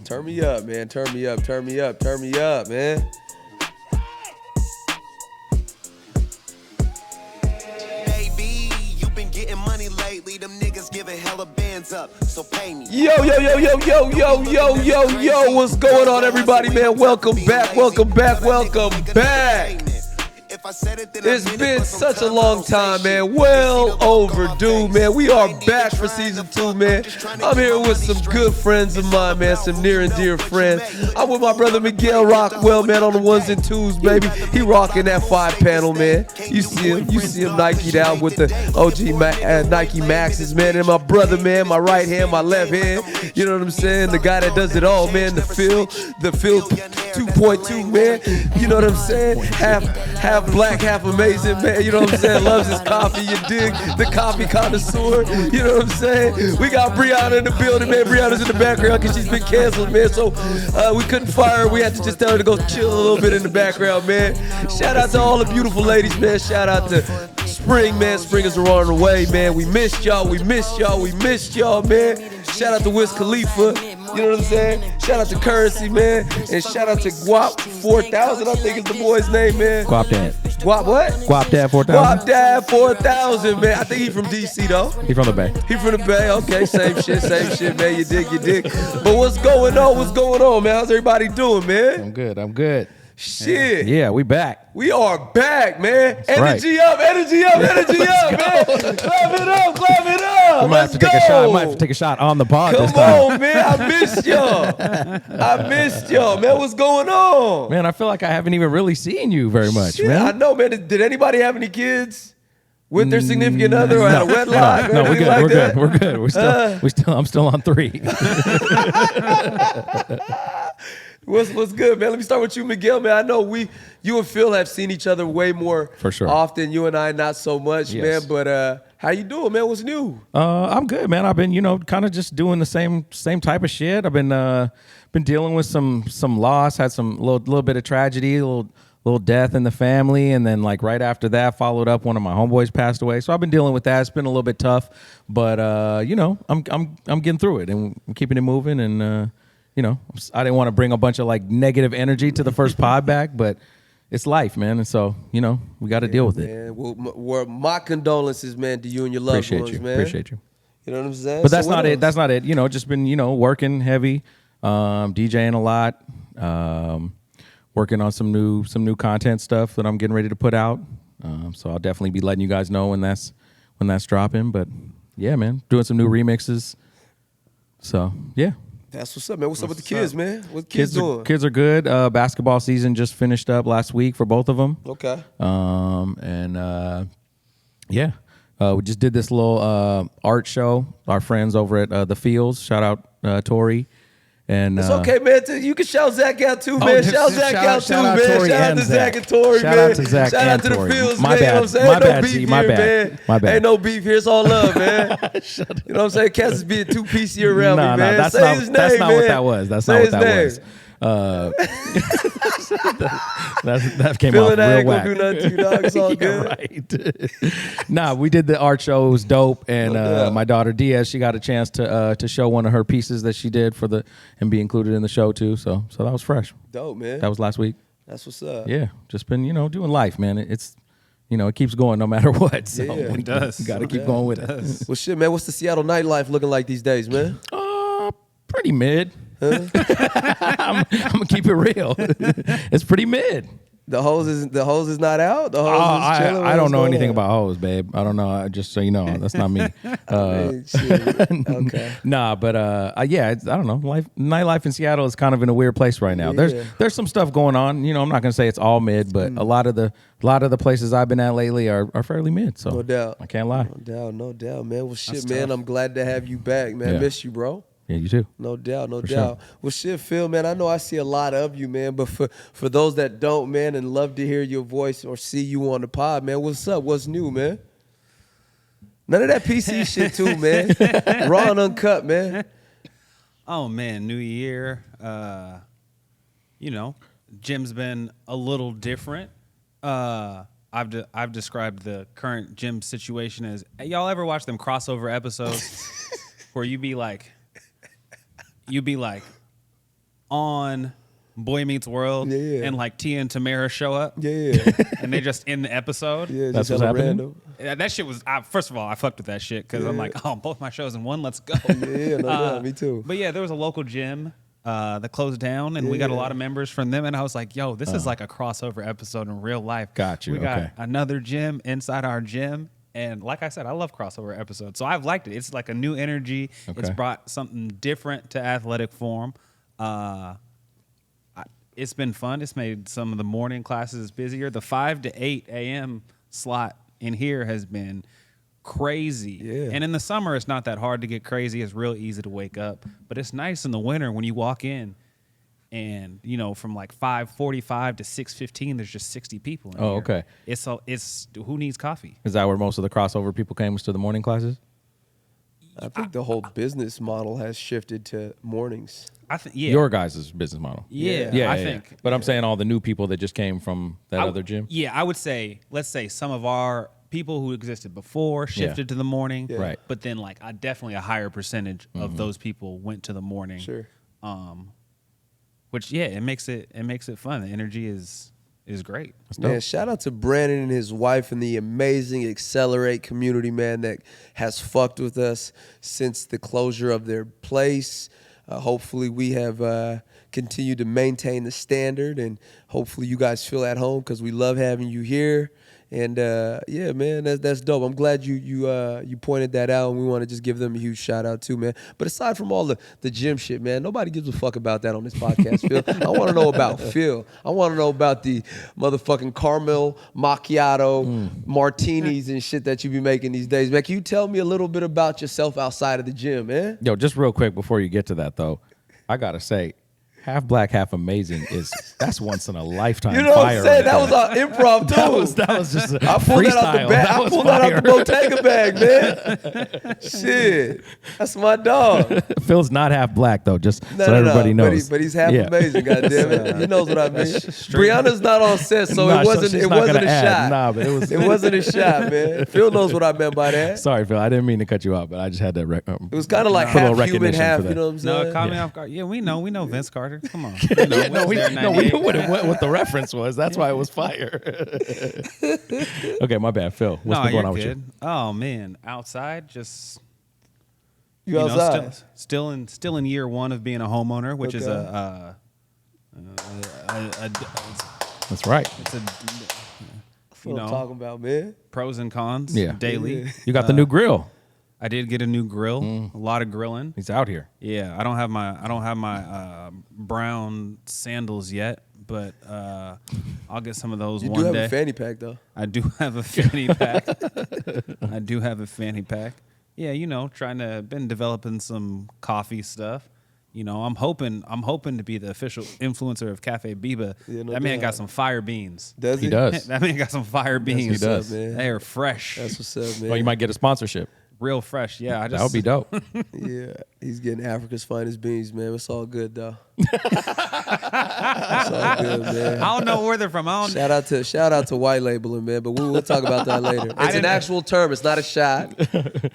Turn me up, man. Turn me up, turn me up, turn me up, man. Baby, you been getting money lately. Them niggas giving hella bands up, so pay me. Yo, what's going on, everybody, man? Welcome back. It's been such a long time, man. Well overdue, man. We are back for season 2, man. I'm here with some good friends of mine, man. Some near and dear friends. I'm with my brother Miguel Rockwell, man, on the ones and twos, baby. He rocking that 5-panel, man. You see him Nike'd out with the OG Nike Maxes, man. And my brother, man, my right hand, my left hand. You know what I'm saying? The guy that does it all, man. The Phil 2.2, man. You know what I'm saying? Half black, half amazing, man. You know what I'm saying? Loves his coffee, you dig? The coffee connoisseur. You know what I'm saying? We got Briana in the building, man. Briana's in the background because she's been canceled, man. So we couldn't fire her. We had to just tell her to go chill a little bit in the background, man. Shout out to all the beautiful ladies, man. Shout out to Spring, man. Spring is on the way, man. We missed y'all, man. Shout out to Wiz Khalifa. You know what I'm saying? Shout out to Currency, man. And shout out to Guap 4000, I think is the boy's name, man. Guap Dad. Guap what? Guap Dad 4000. Guap Dad 4000, man. I think he's from DC, though. He from the Bay. He from the Bay. Okay, same shit, man. You dig. But what's going on, man? How's everybody doing, man? I'm good. Shit. Yeah, we back. We are back, man. That's energy right. up, man. Clap it up. We might have to take a shot. Might have to take a shot on the pod this time. Come on, man. I missed y'all. Man, what's going on? Man, I feel like I haven't even really seen you very much, Shit, man. I know, man. Did anybody have any kids with their significant other or had a wedlock? No, we're good. Like We're good. I'm still on 3. What's good, man? Let me start with you, Miguel, man. I know you and Phil have seen each other way more for sure often. You and I, not so much, yes. man. But how you doing, man? What's new? I'm good, man. I've been, kind of just doing the same type of shit. I've been dealing with some loss, had some little bit of tragedy, a little death in the family, and then like right after that, followed up one of my homeboys passed away. So I've been dealing with that. It's been a little bit tough, but I'm getting through it and I'm keeping it moving and. I didn't want to bring a bunch of like negative energy to the first pod back, but it's life, man. And so, we got to deal with it. Well, my condolences, man, to you and your loved ones, man. Appreciate you. You know what I'm saying? But that's not it. That's not it. Just been, working heavy, DJing a lot, working on some new content stuff that I'm getting ready to put out. So I'll definitely be letting you guys know when that's dropping. But yeah, man, doing some new remixes. So yeah. That's what's up, man. What's up with the kids, man? What the kids doing? Kids are good. Basketball season just finished up last week for both of them. Okay. We just did this little art show. Our friends over at The Fields. Shout out Tori. And it's okay, man. You can shout Zach out too, man. Shout Zach out too, man. Shout out to Zach and Tori, man. Shout out to Zach Shout out to the Fields, man. You know what I'm saying? Ain't no beef here, man. Ain't no beef here. It's all love, man. You know what I'm saying? Cass is being too PC around me, man. That's Say his name, that's not man. what that was. That's not what that was. That came off real whack. Gonna do nothing to you, dog. It's all good. Right. Nah, we did the art show. It was dope, and my daughter Diaz, she got a chance to show one of her pieces that she did and be included in the show too. So that was fresh. Dope, man. That was last week. That's what's up. Yeah, just been doing life, man. It's it keeps going no matter what. So it does. We got to keep going with it. Well, shit, man. What's the Seattle nightlife looking like these days, man? Pretty mid. Huh? I'm gonna keep it real. It's pretty mid. The hose is not out. The hose is chilling. I don't know anything about hose, babe. I don't know. Just so you know, that's not me. Okay. Nah, but I don't know. Nightlife in Seattle is kind of in a weird place right now. Yeah. There's some stuff going on. I'm not gonna say it's all mid, but a lot of the places I've been at lately are fairly mid. So no doubt. I can't lie. No doubt, man. Well, shit, That's man. tough. I'm glad to have you back, man. Yeah. Miss you, bro. Yeah, you too. No doubt. Sure. Well, shit, Phil, man, I know I see a lot of you, man, but for those that don't, man, and love to hear your voice or see you on the pod, man, what's up? What's new, man? None of that PC shit too, man. Raw and uncut, man. Oh, man, new year. Gym's been a little different. I've described the current gym situation as, y'all ever watch them crossover episodes where you be like, on Boy Meets World, and like Tia and Tamara show up, and they just in the episode. Yeah, That's what's happening. That shit was. First of all, I fucked with that shit because I'm like, oh, both my shows in one. Let's go. Me too. But yeah, there was a local gym that closed down, and we got a lot of members from them. And I was like, yo, this is like a crossover episode in real life. Got you. We got another gym inside our gym. And like I said, I love crossover episodes. So I've liked it. It's like a new energy. Okay. It's brought something different to athletic form. It's been fun. It's made some of the morning classes busier. The 5 to 8 a.m. slot in here has been crazy. Yeah. And in the summer, it's not that hard to get crazy. It's real easy to wake up. But it's nice in the winter when you walk in and, you know, from like 5:45 to 6:15, there's just 60 people in here. Okay. It's who needs coffee? Is that where most of the crossover people came, was to the morning classes? I think the whole business model has shifted to mornings. I think, yeah. Your guys' business model. Yeah, I think. But I'm saying all the new people that just came from that other gym. Yeah, I would say, let's say some of our people who existed before shifted to the morning. Yeah. Right. But then like definitely a higher percentage of those people went to the morning. Sure. Which it makes it fun. The energy is great. Man, shout out to Brandon and his wife and the amazing Accelerate community, man, that has fucked with us since the closure of their place. Hopefully we have continued to maintain the standard, and hopefully you guys feel at home because we love having you here. And yeah, man, that's dope. I'm glad you pointed that out, and we want to just give them a huge shout out too, man. But aside from all the gym shit, man, nobody gives a fuck about that on this podcast, Phil. I want to know about Phil. I want to know about the motherfucking caramel macchiato martinis and shit that you be making these days, man. Can you tell me a little bit about yourself outside of the gym, man? Yo, just real quick before you get to that, though, I got to say, Half Black, Half Amazing that's once in a lifetime. You know what fire I'm saying? right That was our improv too. that was just a I pulled that out the freestyle. bag. That I was pulled that out the fire. Bottega bag, man. Shit, that's my dog. Phil's not half black though, just No, so no, everybody no. knows. But he's half Yeah. amazing. Goddamn it, he knows what I mean. Briana's not on set, so Nah, it wasn't. she's It not wasn't a gonna add. shot. Nah, but it was. It wasn't a shot, man. Phil knows what I meant by that. Sorry, Phil. I didn't mean to cut you off, but I just had to. It was kind of like put a little half human, recognition half. for You know what I'm saying? No, it caught me off guard. Yeah, we know Vince Carter. Come on. We know we there knew 98. what the reference was. That's why it was fire. Okay, my bad, Phil. What's been going on with you? Oh man, outside just You outside? still in year one of being a homeowner, which is a That's right. it's a That's what I'm talking about, man. pros and cons Yeah. daily. Yeah. You got the new grill. I did get a new grill, a lot of grilling. He's out here. Yeah, I don't have my brown sandals yet, but I'll get some of those You one do have day. a fanny pack though. I do have a fanny pack. I do have a fanny pack. Yeah, been developing some coffee stuff. I'm hoping to be the official influencer of Cafe Biba. Yeah, no that man doubt. got some fire beans. Does he? He does. That man got some fire beans. he does. What's up, man? They are fresh. That's what's up, man. Oh, you might get a sponsorship. Real fresh. Yeah, That would be dope. Yeah, he's getting Africa's finest beans, man. It's all good, though. It's all good, man. I don't know where they're from. I don't. Shout out to white labeling, man. But we'll talk about that later. It's an actual term. It's not a shot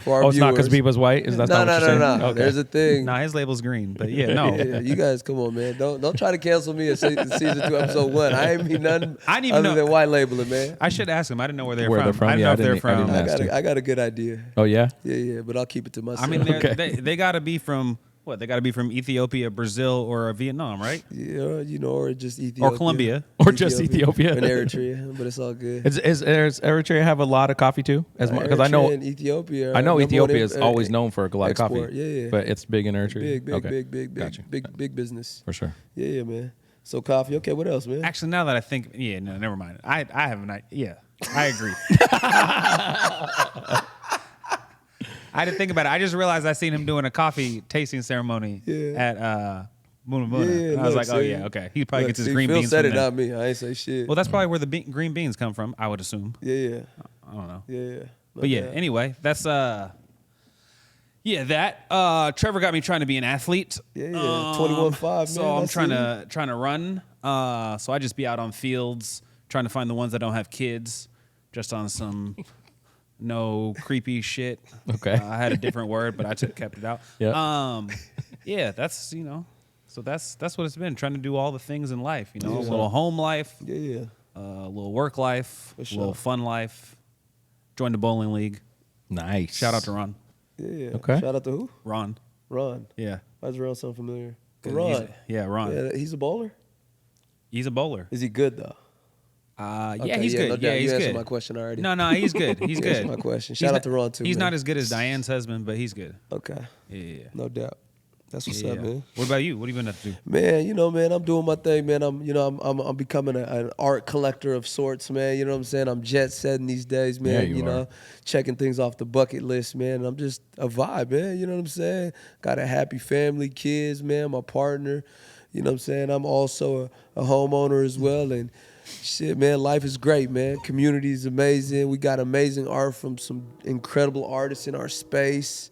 for our Oh, it's not viewers. because Biba's white? Is that No, not what you're saying? no. Okay. There's a thing. Nah, his label's green, but yeah, no. Yeah, you guys, come on, man. Don't try to cancel me at season 2, episode 1. I ain't mean nothing I didn't even other know- than white labeling, man. I should ask him. I didn't know where they're Where from. they're from? I didn't Yeah, know I if they're didn't- I from. didn't ask. I got a good idea. Oh, yeah? Yeah, but I'll keep it to myself. I mean, Okay. they got to be from what? They got to be from Ethiopia, Brazil, or Vietnam, right? yeah, or just Ethiopia. Or Colombia. Or just Ethiopia. And Eritrea, but it's all good. Does Eritrea have a lot of coffee too? Because I know Eritrea and Ethiopia. I know are number Ethiopia one is always known for a lot of export. coffee. Yeah. But it's big in Eritrea. Big, Gotcha. big business. For sure. Yeah, man. So coffee. Okay, what else, man? Actually, now that I think, yeah, no, never mind. I have an idea. Yeah, I agree. I didn't think about it. I just realized I seen him doing a coffee tasting ceremony at Muna Muna. Yeah, and I was look, like, oh see? yeah, okay. He probably Look, gets his see, green Phil beans said from it, there. not me. I ain't say shit. Well, that's probably where the green beans come from, I would assume. Yeah. I don't know. Yeah. But yeah, anyway, that's that. Trevor got me trying to be an athlete. Yeah. 21.5, man. So I'm I see trying to run. So I just be out on fields trying to find the ones that don't have kids, just on some no creepy shit. Okay. I had a different word, but I kept it out. Yeah. Yeah, that's So that's what it's been. Trying to do all the things in life. You know, Yeah. a little home life, Yeah. a little work life, For a little sure. fun life. Joined the bowling league. Nice. Shout out to Ron. Yeah. Okay. Shout out to who? Ron. Ron. Yeah. Why does Ron sound familiar? 'Cause Ron. Ron. Yeah, he's a bowler. He's a bowler. Is he good though? Yeah, Okay, he's good. No doubt. Yeah, he's you answered good. my question already. No, he's good. He's You good. answered my question. He's Shout out not- to Ron too. He's man. not as good as Diane's husband, but he's good. Okay. Yeah. No doubt. That's what's Yeah. up, man. What about you? What have you been up to? Man, man, I'm doing my thing, man. I'm becoming an art collector of sorts, man. You know what I'm saying? I'm jet setting these days, man. Yeah, you know, are. checking things off the bucket list, man. I'm just a vibe, man. You know what I'm saying? Got a happy family, kids, man. My partner. You know what I'm saying? I'm also a homeowner as well, and shit, man, life is great, man. Community is amazing. We got amazing art from some incredible artists in our space.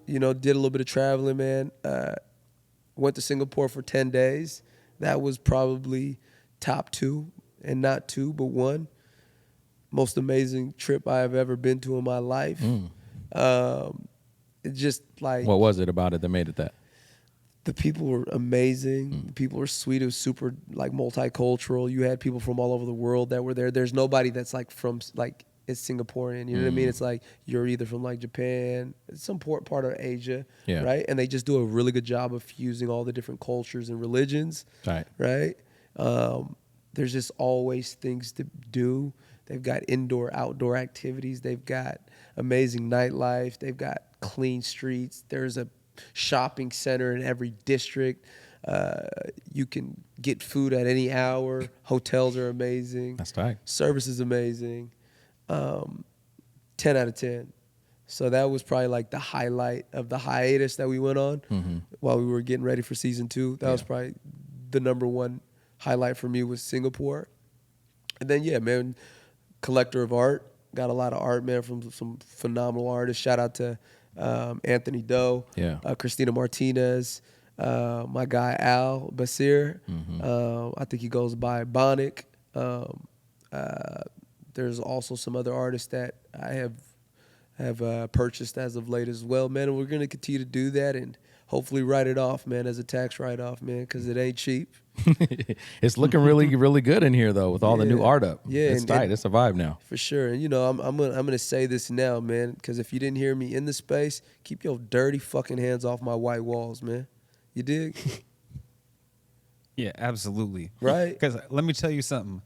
Did a little bit of traveling, man. Went to Singapore for 10 days. That was probably top 2, and not 2, but 1. Most amazing trip I have ever been to in my life. It just like What was it about it that made it that? the people were amazing. The people were sweet. It was super like multicultural. You had people from all over the world that were there. There's nobody that's like from like it's Singaporean. You know what I mean? It's like you're either from like Japan, some part of Asia, Yeah. right? And they just do a really good job of fusing all the different cultures and religions, Right. right? There's just always things to do. They've got indoor, outdoor activities. They've got amazing nightlife. They've got clean streets. There's a shopping center in every district. You can get food at any hour. Hotels are amazing. That's tight. Service is amazing. 10 out of 10. So that was probably like the highlight of the hiatus that we went on while we were getting ready for season 2. That was probably the number 1 highlight for me was Singapore. And then, yeah, man, collector of art. Got a lot of art, man, from some phenomenal artists. Shout out to Anthony Doe, Christina Martinez, my guy Al Basir. I think he goes by Bonic. There's also some other artists that I have purchased as of late as well, man. And we're gonna continue to do that and hopefully write it off, man, as a tax write-off, man, because it ain't cheap. It's looking really, really good in here though, with all the new art up. Yeah, it's tight. It's a vibe now. For sure. And I'm gonna say this now, man, because if you didn't hear me in the space, keep your dirty fucking hands off my white walls, man. You dig? Yeah, absolutely. Right? Because let me tell you something.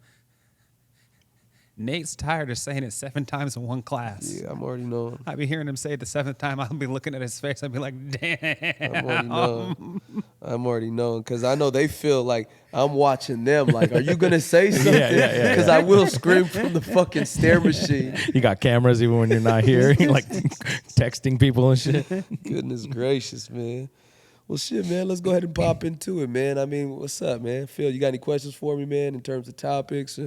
Nate's tired of saying it 7 times in one class. Yeah, I'm already knowing. I be hearing him say it the 7th time. I'll be looking at his face. I'll be like, damn. I'm already knowing because I know they feel like I'm watching them. Like, are you gonna say something? yeah. Because I will scream from the fucking stair machine. You got cameras even when you're not here. You're like texting people and shit. Goodness gracious, man. Well, shit, man. Let's go ahead and pop into it, man. I mean, what's up, man? Phil, you got any questions for me, man, in terms of topics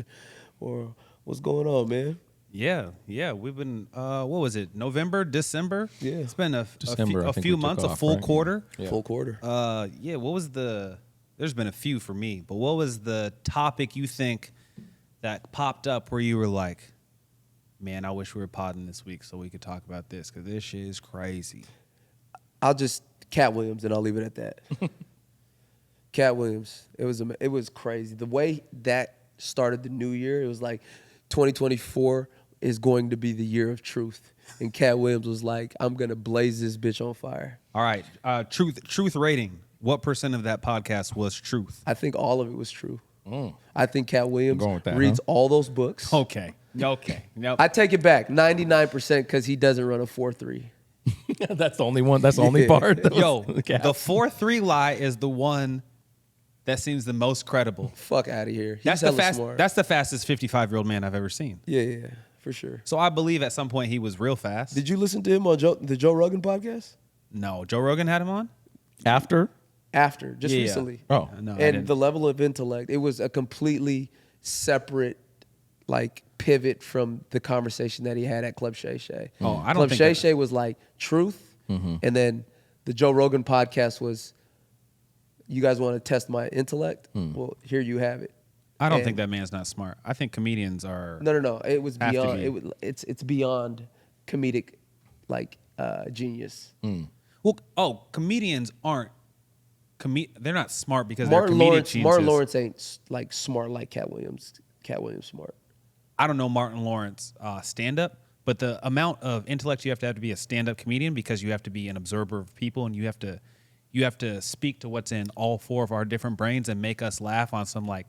or what's going on, man? Yeah. We've been, what was it, November, December? Yeah. It's been a December, I think we few took months, a off, full right? quarter. Yeah. Full quarter. What was there's been a few for me, but what was the topic you think that popped up where you were like, man, I wish we were podding this week so we could talk about this because this shit is crazy. I'll just Cat Williams, and I'll leave it at that. Cat Williams, it was crazy. The way that started the new year, it was like 2024 is going to be the year of truth. And Cat Williams was like, I'm going to blaze this bitch on fire. All right, truth rating. What % of that podcast was truth? I think all of it was true. I think Cat Williams Going with that, reads huh? all those books. Okay. Nope. I take it back, 99% because he doesn't run a 4-3. That's the only one. That's the only part. Yo, The cap. the 4-3 lie is the one that seems the most credible. Fuck out of here. He's That's hella smart. That's the fastest 55-year-old man I've ever seen. Yeah, for sure. So I believe at some point he was real fast. Did you listen to him on the Joe Rogan podcast? No, Joe Rogan had him on? After? After, just Yeah. recently. Oh. No, I And didn't. the level of intellect, it was a completely separate, like, pivot from the conversation that he had at Club Shay Shay. Oh, I don't Club think Shay that- Shay was like truth, and then the Joe Rogan podcast was, you guys want to test my intellect? Well, here you have it. I don't And- think that man's not smart. I think comedians are. No. It was Have to beyond. be. It's beyond comedic, like genius. Well, comedians aren't they're not smart because Martin they're Lawrence. comedic Martin geniuses. Lawrence ain't like smart like Cat Williams. Cat Williams smart. I don't know Martin Lawrence stand up, but the amount of intellect you have to be a stand up comedian, because you have to be an observer of people and you have to speak to what's in all four of our different brains and make us laugh on some like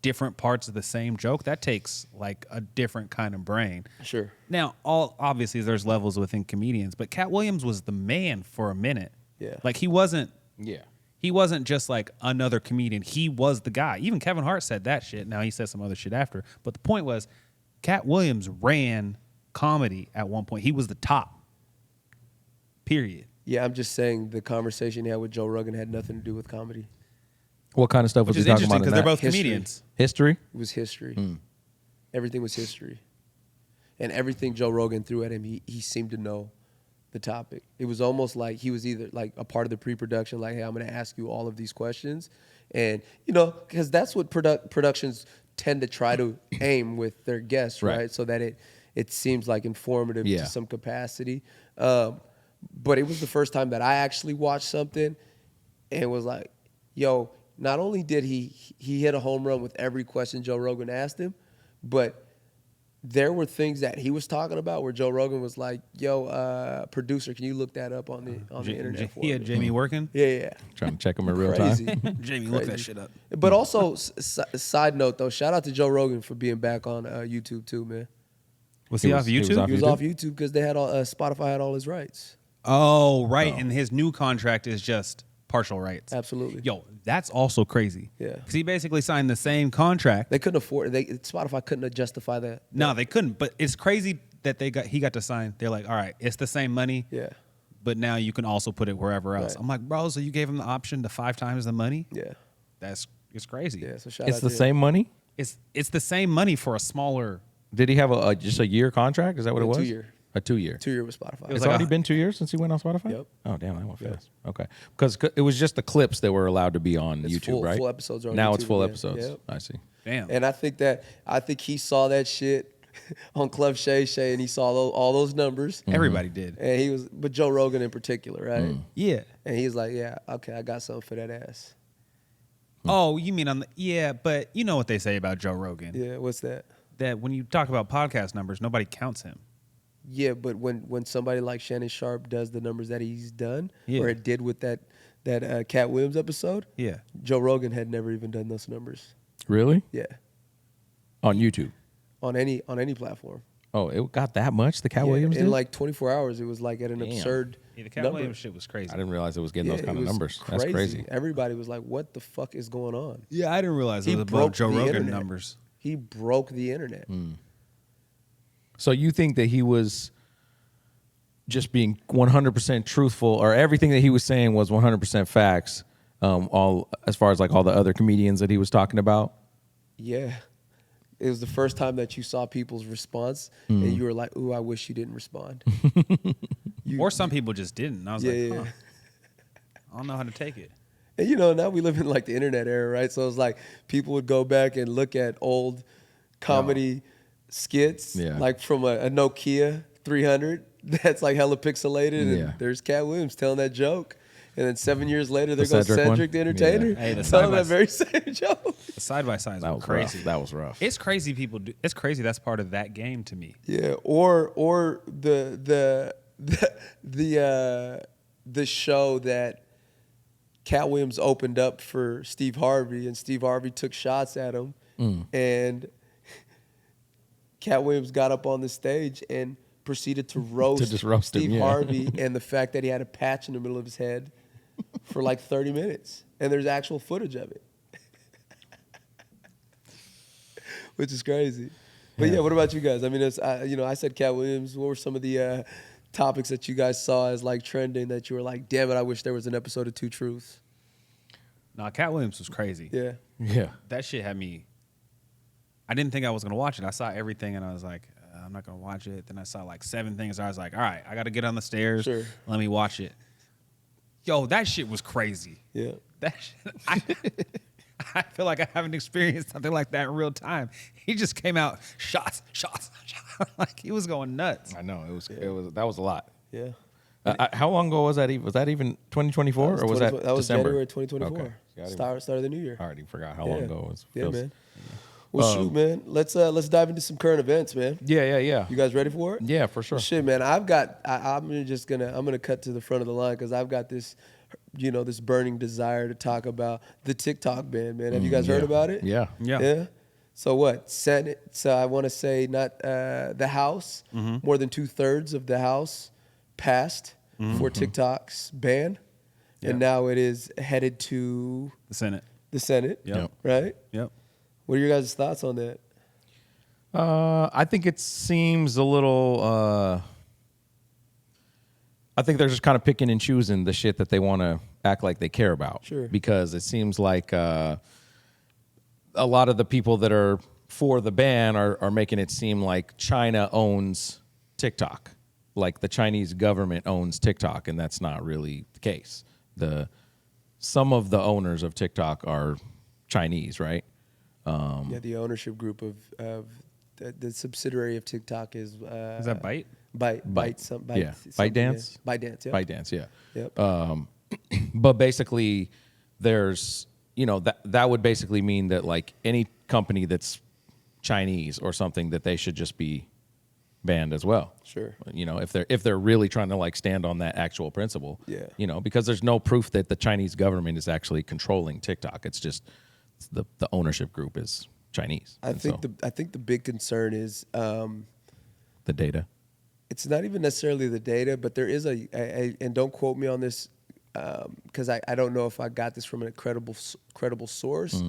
different parts of the same joke. That takes like a different kind of brain. Sure. Now, obviously there's levels within comedians, but Cat Williams was the man for a minute. Yeah. Like he wasn't Yeah. He wasn't just like another comedian. He was the guy. Even Kevin Hart said that shit. Now he said some other shit after. But the point was, Cat Williams ran comedy at one point. He was the top. Period. Yeah, I'm just saying the conversation he had with Joe Rogan had nothing to do with comedy. What kind of stuff Which was is he talking interesting about? because in they're that? both History. comedians. History. It was history. Everything was history. And everything Joe Rogan threw at him, he seemed to know the topic. It was almost like he was either like a part of the pre-production, like, hey, I'm going to ask you all of these questions. And, you know, because that's what productions tend to try to aim with their guests, right? So that it seems like informative to some capacity. But it was the first time that I actually watched something and was like, yo, not only did he hit a home run with every question Joe Rogan asked him, but there were things that he was talking about where Joe Rogan was like, yo, producer, can you look that up on the internet for He me? had Jamie working. Yeah. Trying to check him in real Crazy. time. Jamie, look that shit up. But also, side note though, shout out to Joe Rogan for being back on YouTube too, man. Was he off he was YouTube? off He was YouTube? off YouTube because they had Spotify had all his rights. Oh, right. And his new contract is just partial rights. Absolutely. Yo, that's also crazy. Yeah. Because he basically signed the same contract. They couldn't afford Spotify couldn't justify that. No, they couldn't. But it's crazy that he got to sign. They're like, all right, it's the same money. Yeah. But now you can also put it wherever else. Right. I'm like, bro, so you gave him the option to 5 times the money? Yeah. It's crazy. Yeah. So shout It's out the to him. same money. It's the same money for a smaller. Did he have just a year contract? Is that what it was? 2 year. A 2 year. 2 year with Spotify. was It's like already a- been 2 years since he went on Spotify? Yep. Oh, damn, that went Yep. fast. Okay. Because it was just the clips that were allowed to be on It's YouTube, right? full episodes are on now it's YouTube full again. episodes. Yep. I see. Damn. And I think he saw that shit on Club Shay Shay, and he saw all those numbers. Everybody did. And he was, but Joe Rogan in particular, right? Yeah. And he was like, yeah, okay, I got something for that ass. Oh, you mean but you know what they say about Joe Rogan. Yeah, what's that? That when you talk about podcast numbers, nobody counts him. Yeah, but when somebody like Shannon Sharp does the numbers that he's done, Yeah. or it did with that Cat Williams episode, Yeah. Joe Rogan had never even done those numbers. Really? Yeah, On YouTube? on any platform. Oh, it got that much? The Cat Yeah, Williams in did? like 24 hours, it was like at an Damn. absurd Yeah, the Cat number. Williams shit was crazy. I didn't realize it was getting Yeah, those it kind of was numbers. That's crazy. Everybody was like, "What the fuck is going on?" Yeah, I didn't realize it He was above broke Joe the Rogan internet. numbers. He broke the internet. So you think that he was just being 100% truthful, or everything that he was saying was 100% facts, all as far as like all the other comedians that he was talking about? Yeah. It was the first time that you saw people's response, and you were like, "Ooh, I wish you didn't respond." Or some people just didn't. And I was Yeah, like, yeah. huh, I don't know how to take it. And you know, now we live in like the internet era, right? So it's like people would go back and look at old comedy skits, Yeah. like from a Nokia 300 that's like hella pixelated, and Yeah. there's Cat Williams telling that joke. And then 7 years later, there The goes Cedric Cedric one? the Entertainer Yeah. Hey, the telling side that by- very same joke. The side by sides That were was crazy. rough. That was rough. It's crazy people do. It's crazy. That's part of that game to me. Yeah, or the show that Cat Williams opened up for Steve Harvey, and Steve Harvey took shots at him, and Cat Williams got up on the stage and proceeded to roast, just roast him, Steve yeah. Harvey and the fact that he had a patch in the middle of his head for like 30 minutes, and there's actual footage of it, which is crazy. But yeah, what about you guys? I mean, I said Cat Williams. What were some of the topics that you guys saw as like trending that you were like, damn it, I wish there was an episode of Two Truths? Nah, Cat Williams was crazy. Yeah. Yeah. That shit had me. I didn't think I was gonna watch it. I saw everything and I was like, I'm not gonna watch it. Then I saw like 7 things. I was like, all right, I got to get on the stairs. Sure. Let me watch it. Yo, that shit was crazy. Yeah. That shit, I feel like I haven't experienced something like that in real time. He just came out shots. Like he was going nuts. I know. It was that was a lot. Yeah. How long ago was that? Was that even 2024 or was that That was December? January 2024. Okay. Yeah, Start of the new year. I already forgot how long ago it was. Yeah, man. Well, shoot, man. Let's dive into some current events, man. Yeah. You guys ready for it? Yeah, for sure. Well, shit, man. I'm gonna cut to the front of the line because I've got this, this burning desire to talk about the TikTok ban, man. Have you guys heard about it? Yeah. Yeah. So what? Senate. So I want to say not the House. More than 2/3 of the House passed for TikTok's ban, and now it is headed to The Senate. the Senate. Yep. Right. Yep. What are your guys' thoughts on that? I think it seems a little. I think they're just kind of picking and choosing the shit that they want to act like they care about. Sure. Because it seems like a lot of the people that are for the ban are making it seem like China owns TikTok, like the Chinese government owns TikTok, and that's not really the case. Some of the owners of TikTok are Chinese, right? Yeah, the ownership group of the subsidiary of TikTok is Is that Byte? Byte. Yeah. ByteDance? ByteDance. Yeah. ByteDance, yeah. Yep. But basically, there's that would basically mean that like any company that's Chinese or something that they should just be banned as well. Sure. If they're really trying to like stand on that actual principle. Yeah. Because there's no proof that the Chinese government is actually controlling TikTok. It's just the ownership group is Chinese. I think the big concern is the data. it's not even necessarily the data, but there is and don't quote me on this because I don't know if I got this from a credible source,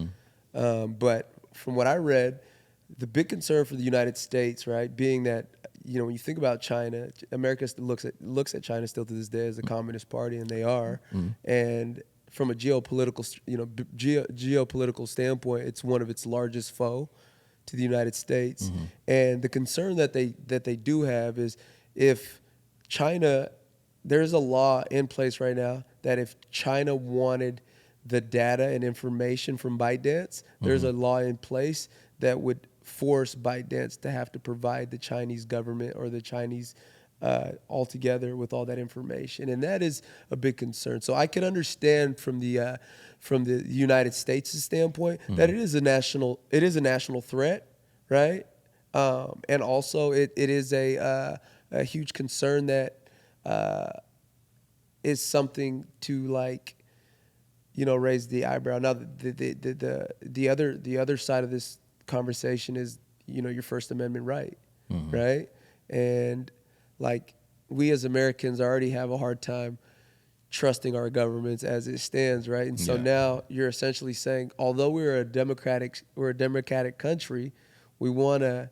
but from what I read, the big concern for the United States, right, being that when you think about China, America looks at China still to this day as a communist party, and they are, and from a geopolitical geopolitical standpoint, it's one of its largest foe to the United States, and the concern that they do have is if China, there's a law in place right now that if China wanted the data and information from ByteDance, there's a law in place that would force ByteDance to have to provide the Chinese government or the Chinese altogether with all that information, and that is a big concern. So I can understand from the United States' standpoint that it is a national threat, right? And also it is a huge concern that is something to raise the eyebrow. Now the other side of this conversation is your First Amendment right, right? And we as Americans already have a hard time trusting our governments as it stands, right? And so now you're essentially saying, although we're a democratic country, we want to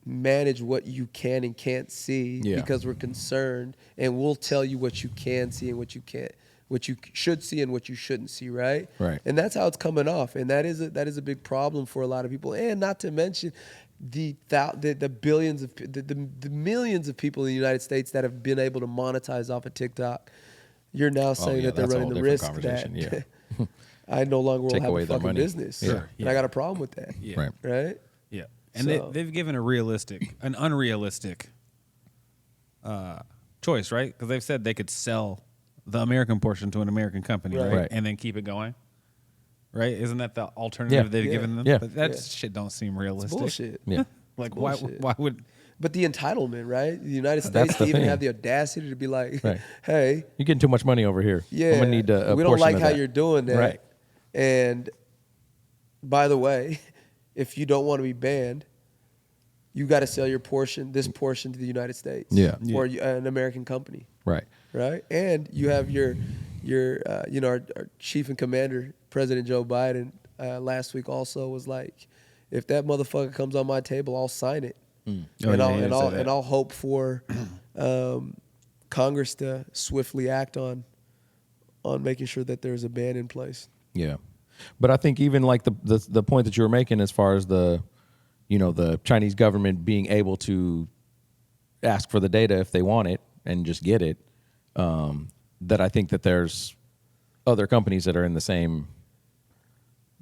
manage what you can and can't see because we're concerned, and we'll tell you what you can see and what you can't, what you should see and what you shouldn't see, right? Right. And that's how it's coming off, and that is a big problem for a lot of people, and not to mention the billions of the millions of people in the United States that have been able to monetize off of TikTok. You're now saying that they're running the risk that I no longer will have a fucking business. Yeah. And I got a problem with that. Yeah. Right? Yeah. And So- they've given an unrealistic choice, right? Because they've said they could sell the American portion to an American company, Right. right? Right. And then keep it going. Right? Isn't that the alternative they've given them? Yeah. But that Yeah. shit don't seem realistic. Bullshit. Yeah. Like, bullshit. why would... But the entitlement, right? The United That's States the to even thing. have the audacity to be like, Right. hey, You're getting too much money over here. yeah, I'm gonna need a we don't portion like of how that. you're doing that. Right. And by the way, if you don't want to be banned, you got to sell this portion to the United States, Yeah. or an American company, Right. right? And you have your our chief and commander, President Joe Biden, last week also was like, if that motherfucker comes on my table, I'll sign it, and I'll hope for Congress to swiftly act on making sure that there's a ban in place. Yeah. But I think even like the point that you were making as far as the Chinese government being able to ask for the data if they want it and just get it, that I think that there's other companies that are in the same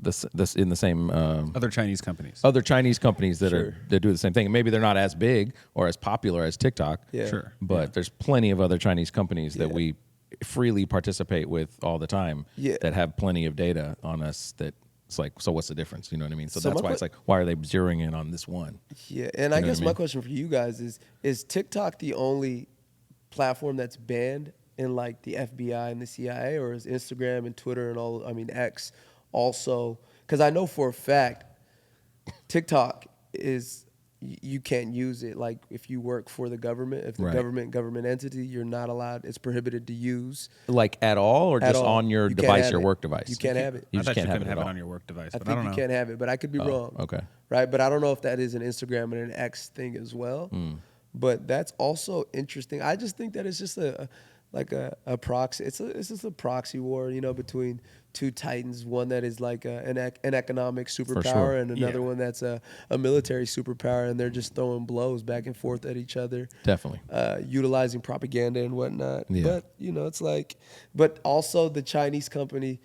this in the same Other Chinese companies. other Chinese companies that Sure. that do the same thing. And maybe they're not as big or as popular as TikTok. Yeah. Sure. But there's plenty of other Chinese companies that Yeah. we freely participate with all the time Yeah. that have plenty of data on us that it's like, so what's the difference? You know what I mean? So So that's my why it's like, why are they zeroing in on this one? Yeah, and I You know guess what I my mean? question for you guys is TikTok the only platform that's banned in like the FBI and the CIA, or is Instagram and Twitter and all, I mean X also? Because I know for a fact TikTok is you can't use it. Like if you work for the government, if the Right. government entity, you're not allowed. It's prohibited to use Like at all, or at just all. on your You can't device, have your it. work device? You can't have it. You I just thought can't you have couldn't it have at it all. on your work device, I but I think don't you know. can't have it, but I could be wrong. Okay. Right, but I don't know if that is an Instagram and an X thing as well. But that's also interesting. I just think that it's just a proxy. It's just a proxy war, you know, between two titans. One that is like an economic superpower, sure. and another Yeah. one that's a military superpower, and they're just throwing blows back and forth at each other. Definitely. Utilizing propaganda and whatnot. Yeah. But you know, it's like, but also the Chinese company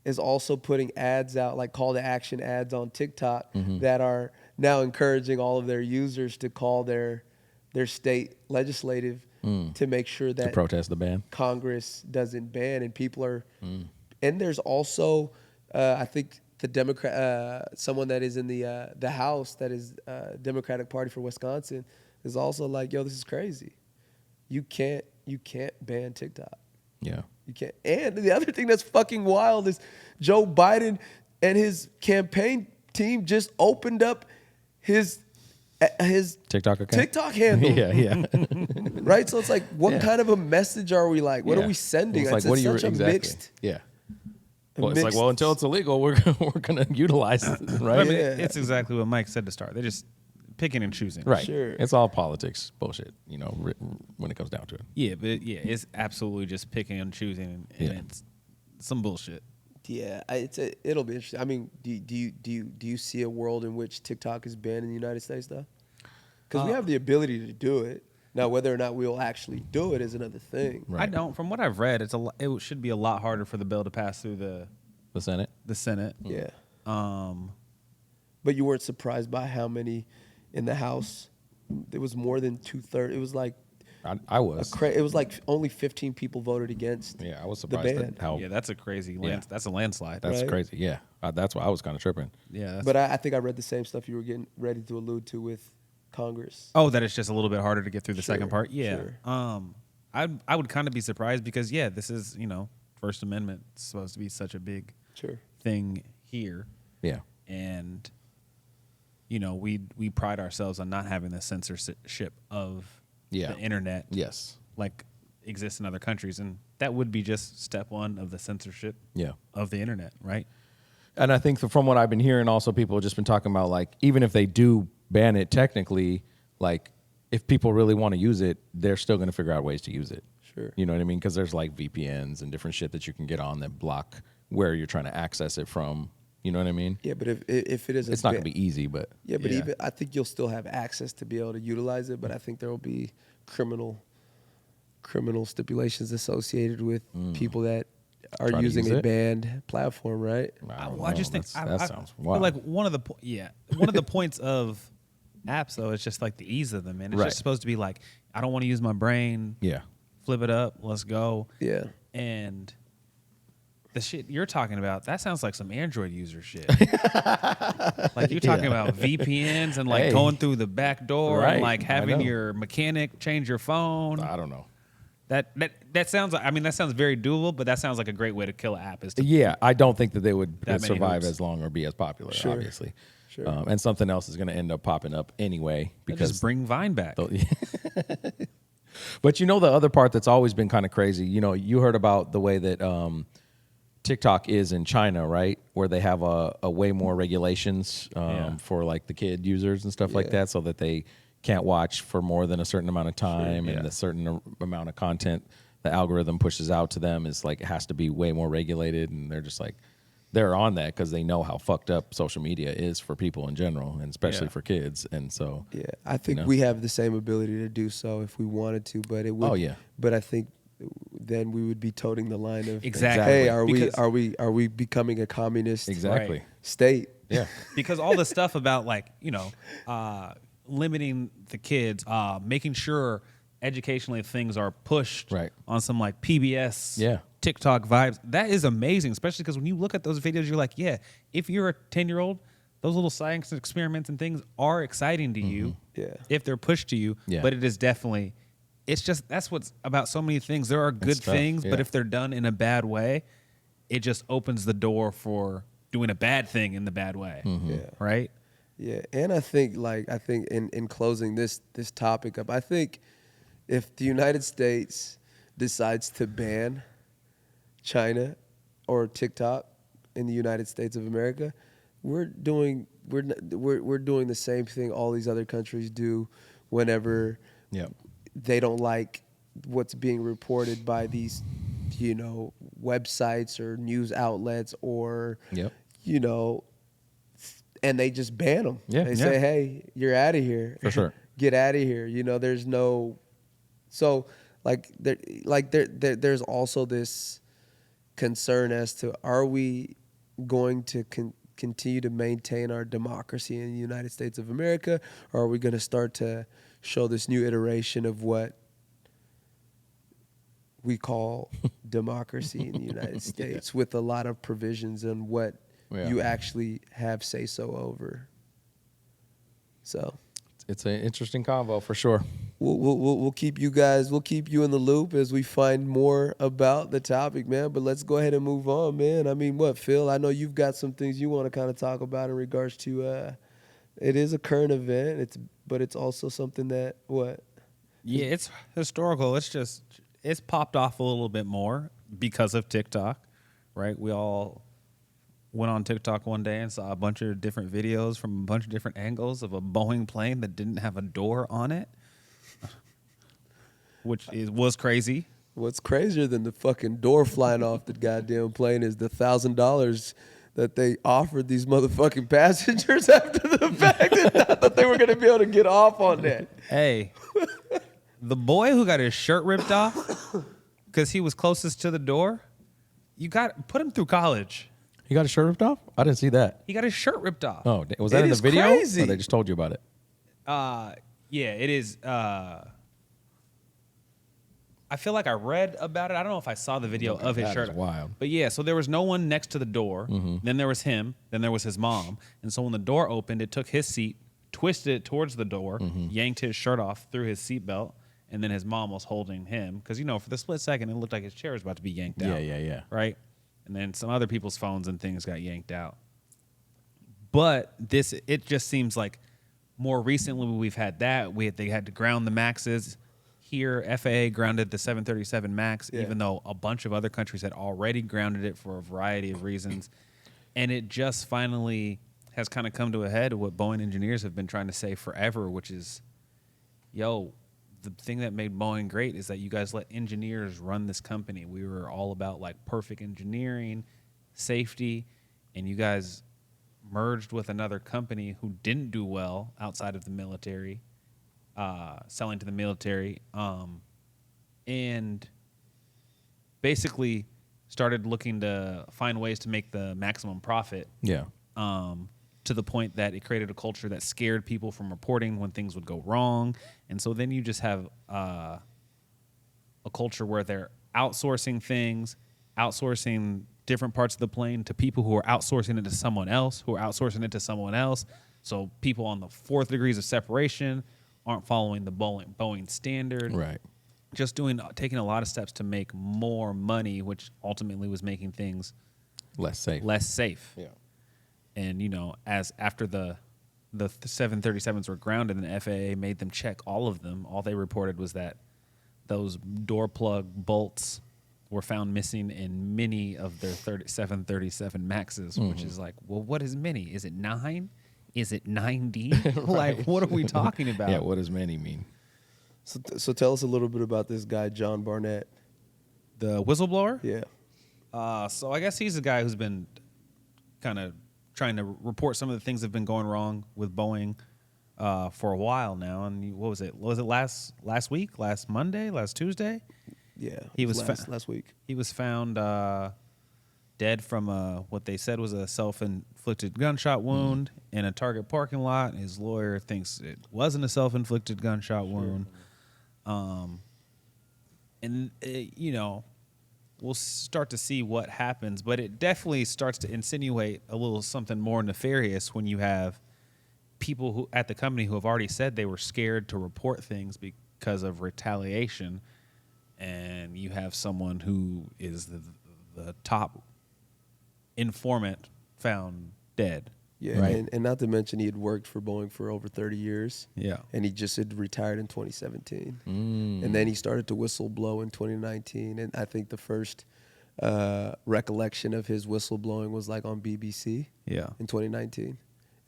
is also putting ads out, like call to action ads on TikTok that are now encouraging all of their users to call their state legislative to make sure To that protest the ban. Congress doesn't ban, and people are. And there's also, I think the Democrat, someone that is in the House that is Democratic Party for Wisconsin is also like, yo, this is crazy. You can't ban TikTok. Yeah. You can't. And the other thing that's fucking wild is Joe Biden and his campaign team just opened up his TikTok account. TikTok handle. yeah. Right? So it's like, what Yeah. kind of a message are we like? What Yeah. are we sending? It's like, It's what are you such a exactly? mixed. Yeah. a Well, it's like, mixed- well, until it's illegal, we're gonna utilize it, right? I mean, Yeah. it's exactly what Mike said to start. They're just picking and choosing. Right. Sure. It's all politics bullshit, you know, when it comes down to it. Yeah, but it's absolutely just picking and choosing, and Yeah. it's some bullshit. Yeah, it'll be interesting. I mean, do you see a world in which TikTok is banned in the United States though? Because we have the ability to do it. Now, whether or not we'll actually do it is another thing. Right. I don't. From what I've read, it should be a lot harder for the bill to pass through The Senate. the Senate. Yeah. Um, But you weren't surprised by how many in the House? There was more than 2/3. It was like I was. it was like only 15 people voted against. Yeah, I was the surprised ban. at how. yeah, that's a crazy Yeah. that's a landslide. That's Right. crazy. Yeah, that's why I was kind of tripping. yeah. That's, But I think I read the same stuff you were getting ready to allude to with Congress. oh, that it's just a little bit harder to get through the second Sure, part. Yeah. sure. I would kind of be surprised because this is First Amendment is supposed to be such a big Sure. thing here, Yeah. and we pride ourselves on not having the censorship of Yeah. the internet Yes. like exists in other countries, and that would be just step one of the censorship Yeah. of the internet, right? And I think from what I've been hearing, also people have just been talking about, like, even if they do ban it technically, like, if people really want to use it, they're still going to figure out ways to use it. Sure. You know what I mean? Because there's like VPNs and different shit that you can get on that block where you're trying to access it from. You know what I mean? Yeah, but if it is, It's not going to be easy, but Yeah, but Yeah. even I think you'll still have access to be able to utilize it. But I think there will be criminal stipulations associated with people that are Try to using use a it? banned platform, right? I don't I know. just think That I sounds feel wild. like one of the points of apps though is just like the ease of them, and it's Right. just supposed to be like, I don't want to use my brain. Yeah. Flip it up. Let's go. Yeah. And the shit you're talking about, that sounds like some Android user shit. Like you're talking about VPNs and like Hey. going through the back door Right, and like I having know. your mechanic change your phone. I don't know. That sounds like, I mean, that sounds very doable, but that sounds like a great way to kill an app is to Yeah, I don't think that they would That many survive hoops. as long or be as popular, Sure. obviously. Sure. And something else is going to end up popping up anyway because just bring Vine back. But the other part that's always been kind of crazy, you heard about the way that TikTok is in China, right? Where they have a way more regulations Yeah. for like the kid users and stuff like Yeah. that, so that they can't watch for more than a certain amount of time, and yeah. a certain amount of content the algorithm pushes out to them is like, it has to be way more regulated, and they're just like, they're on that because they know how fucked up social media is for people in general, and especially Yeah. for kids. And so, Yeah, I think know? we have the same ability to do so if we wanted to, but it would. Oh, yeah. But I think then we would be toting the line of Exactly. Hey, are Because- we becoming a communist Exactly. Right. state? Yeah. Because all the stuff about like limiting the kids, making sure educationally things are pushed Right. on some like PBS, Yeah. TikTok vibes. That is amazing, especially because when you look at those videos, you're like, yeah, if you're a 10-year-old, those little science experiments and things are exciting to you, Yeah. if they're pushed to you. Yeah. But it is definitely, it's just that's what's about so many things. There are good tough, things, but yeah. if they're done in a bad way, it just opens the door for doing a bad thing in the bad way, Yeah. right? Yeah, and I think in closing this topic up, I think if the United States decides to ban China or TikTok in the United States of America, we're doing the same thing all these other countries do whenever Yep. they don't like what's being reported by these, websites or news outlets or, Yep. And they just ban them. Yeah. They Yeah. say, hey, you're out of here. For sure. Get out of here. There's no. So there's also this concern as to, are we going to continue to maintain our democracy in the United States of America, or are we going to start to show this new iteration of what we call democracy in the United States with a lot of provisions on what you actually have say so over? So It's an interesting convo for sure. we'll keep you guys, we'll keep you in the loop as we find more about the topic, man. But let's go ahead and move on, man. I mean, what, Phil? I know you've got some things you want to kind of talk about in regards to. It is a current event. But it's also something that what? Yeah, it's historical. It's popped off a little bit more because of TikTok, right? We all went on TikTok one day and saw a bunch of different videos from a bunch of different angles of a Boeing plane that didn't have a door on it, which was crazy. What's crazier than the fucking door flying off the goddamn plane is the $1,000 that they offered these motherfucking passengers after the fact, and not that they were going to be able to get off on that. Hey, the boy who got his shirt ripped off because he was closest to the door, you got put him through college. You got his shirt ripped off? I didn't see that. He got his shirt ripped off. Oh, was that It in the is video? crazy. Or they just told you about it? Yeah, it is. I feel like I read about it. I don't know if I saw the video of his that shirt. is wild. But yeah, so there was no one next to the door. Then there was him. Then there was his mom. And so when the door opened, it took his seat, twisted it towards the door, yanked his shirt off through his seatbelt, and then his mom was holding him. Because, for the split second, it looked like his chair was about to be yanked out. Yeah. Right? And then some other people's phones and things got yanked out. But it just seems like more recently we've had that. They had to ground the Maxes. Here, FAA grounded the 737 MAX, even though a bunch of other countries had already grounded it for a variety of reasons. And it just finally has kind of come to a head of what Boeing engineers have been trying to say forever, which is, the thing that made Boeing great is that you guys let engineers run this company. We were all about like perfect engineering, safety, and you guys merged with another company who didn't do well outside of the military, selling to the military, and basically started looking to find ways to make the maximum profit. Yeah. To the point that it created a culture that scared people from reporting when things would go wrong. And so then you just have a culture where they're outsourcing things, outsourcing different parts of the plane to people who are outsourcing it to someone else, who are outsourcing it to someone else. So people on the 4th degrees of separation aren't following the Boeing standard. Right. Just taking a lot of steps to make more money, which ultimately was making things Less safe. less safe. Yeah. And, as after the 737s were grounded and the FAA made them check all of them, all they reported was that those door plug bolts were found missing in many of their 737 MAXs, which is like, well, what is many? Is it 9? Is it 90? Like, what are we talking about? Yeah, what does many mean? So tell us a little bit about this guy, John Barnett. The whistleblower? Yeah. So I guess he's the guy who's been kind of trying to report some of the things that have been going wrong with Boeing for a while now. And what was it? Was it last week? Last Monday? Last Tuesday? Yeah, He was last week. He was found dead from what they said was a self-inflicted gunshot wound in a Target parking lot. His lawyer thinks it wasn't a self-inflicted gunshot wound. And we'll start to see what happens, but it definitely starts to insinuate a little something more nefarious when you have people who at the company who have already said they were scared to report things because of retaliation, and you have someone who is the top informant found dead. Yeah, Right. and not to mention he had worked for Boeing for over 30 years. Yeah. And he just had retired in 2017. And then he started to whistle blow in 2019. And I think the first recollection of his whistleblowing was like on BBC Yeah. in 2019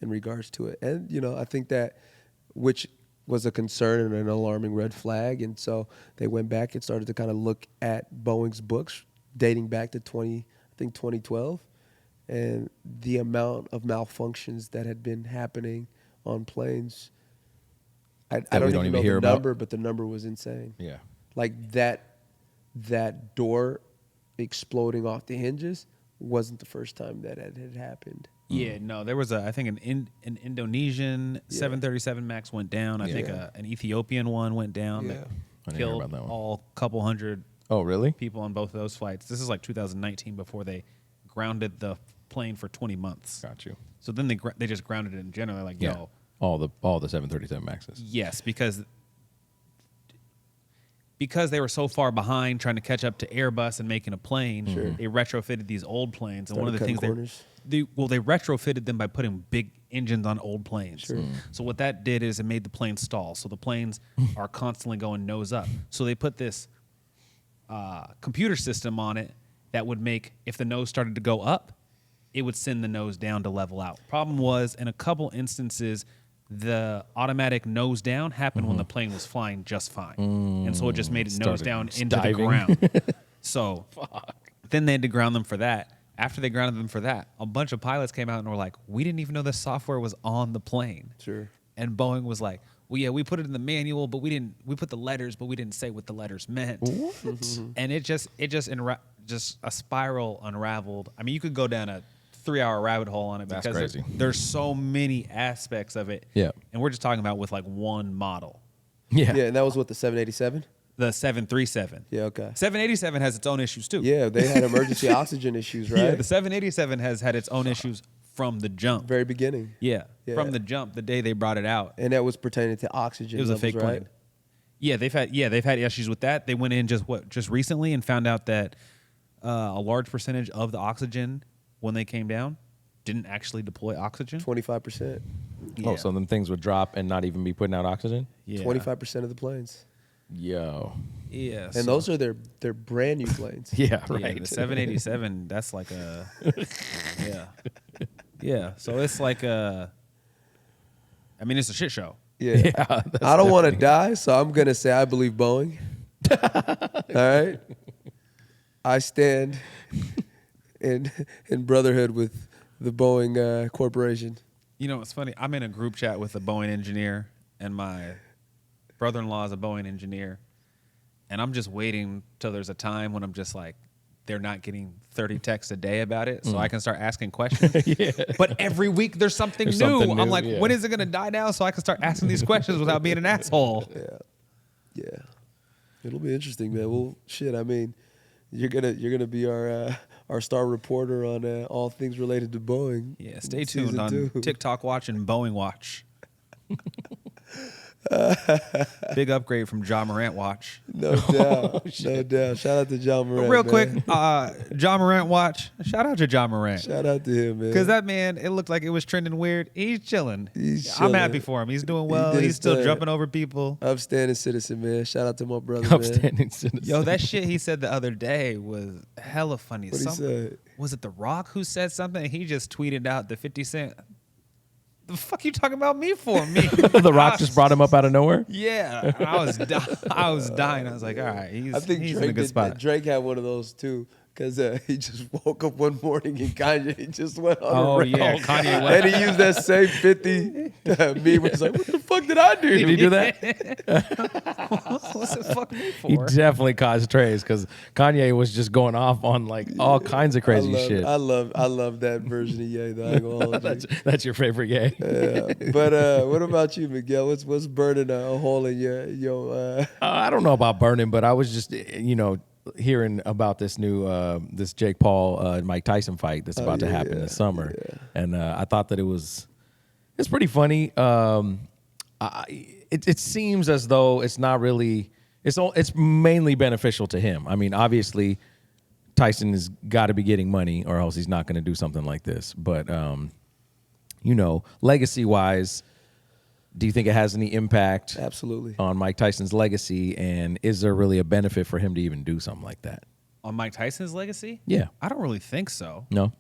in regards to it. And, I think that, which was a concern and an alarming red flag. And so they went back and started to kind of look at Boeing's books dating back to 2012. And the amount of malfunctions that had been happening on planes, I don't even know the number, but the number was insane. Yeah. Like that door exploding off the hinges wasn't the first time that it had happened. Yeah, no, there was I think an Indonesian 737 MAX went down. I think Yeah. an Ethiopian one went down Yeah. that I didn't hear killed about that one. all couple hundred Oh, really? people on both of those flights. This is like 2019 before they grounded the plane for 20 months. Got you. So then they just grounded it in general. Like, Yeah. yo, All the 737 Maxes. yes, because they were so far behind trying to catch up to Airbus and making a plane. They retrofitted these old planes, and one of the things they retrofitted them by putting big engines on old planes. Sure. So what that did is it made the plane stall. So the planes are constantly going nose up. So they put this computer system on it that would make, if the nose started to go up, it would send the nose down to level out. Problem was, in a couple instances, the automatic nose down happened when the plane was flying just fine. And so it just made it nose Started down into the diving. ground. So then they had to ground them for that. After they grounded them for that, a bunch of pilots came out and were like, we didn't even know the software was on the plane. Sure. And Boeing was like, well, yeah, we put it in the manual, but we put the letters, but we didn't say what the letters meant. And it just a spiral unraveled. I mean, you could go down a 3-hour rabbit hole on it That's because crazy. there's so many aspects of it. Yeah. And we're just talking about with like one model, Yeah. Yeah, and that was what, the 787? the 737. Yeah, okay. 787 has its own issues too. Yeah, they had emergency oxygen issues, right? Yeah, the 787 has had its own issues from the jump. Very beginning. Yeah, Yeah. from the jump, the day they brought it out. And that was pertaining to oxygen It was levels, a fake right? plane. Yeah, they've had issues with that. They went in just recently and found out that a large percentage of the oxygen when they came down didn't actually deploy oxygen. 25%. Oh, so them things would drop and not even be putting out oxygen? Yeah. 25% of the planes. Yo. Yeah, And those are their brand new planes. Yeah, yeah, right. the 787. That's like yeah. So it's like it's a shit show. Yeah. I don't want to die, so I'm going to say I believe Boeing. All right? I stand in brotherhood with the Boeing Corporation. You know, it's funny. I'm in a group chat with a Boeing engineer, and my brother-in-law is a Boeing engineer, and I'm just waiting till there's a time when I'm just like, they're not getting 30 texts a day about it, so I can start asking questions. But every week there's something new. I'm like, when is it going to die down so I can start asking these questions without being an asshole? Yeah. It'll be interesting, man. Well, shit, I mean, you're gonna be our star reporter on all things related to Boeing. Yeah, stay Season tuned on 2. TikTok Watch and Boeing Watch. Big upgrade from Ja Morant Watch. No doubt. No doubt. Shout out to John Morant. Real man. quick, Ja Morant Watch. Shout out to Ja Morant. Shout out to him, man. Because that man, it looked like it was trending weird. He's chilling. He's I'm chilling. happy for him. He's doing well. did He's his still thing. jumping over people. Upstanding citizen, man. Shout out to my brother, man. Upstanding citizen. Yo, that shit he said the other day was hella funny. What he said? Was it The Rock who said something? And he just tweeted out the 50 Cent. The fuck you talking about me for? Me? The Rock just brought him up out of nowhere? Yeah, I was dying. I was like, all right, I think he's Drake in a good spot. Drake had one of those too, Because he just woke up one morning and Kanye just went on Oh a rail. yeah, Kanye went. And he used that same 50 meme. Was like, what the fuck did I do? Did he do that? What's it fuck me for? He definitely caused trays because Kanye was just going off on like all kinds of crazy shit. I love that version of Ye. Though. I ain't gonna hold you. That's your favorite Ye. Yeah. But what about you, Miguel? What's burning a hole in your I don't know about burning, but I was just hearing about this new this Jake Paul Mike Tyson fight that's about to happen this summer, and I thought that it's pretty funny. It seems as though it's not really it's mainly beneficial to him. I mean, obviously Tyson has got to be getting money, or else he's not going to do something like this. But legacy wise, do you think it has any impact? Absolutely. On Mike Tyson's legacy, and is there really a benefit for him to even do something like that? On Mike Tyson's legacy? Yeah. I don't really think so. No.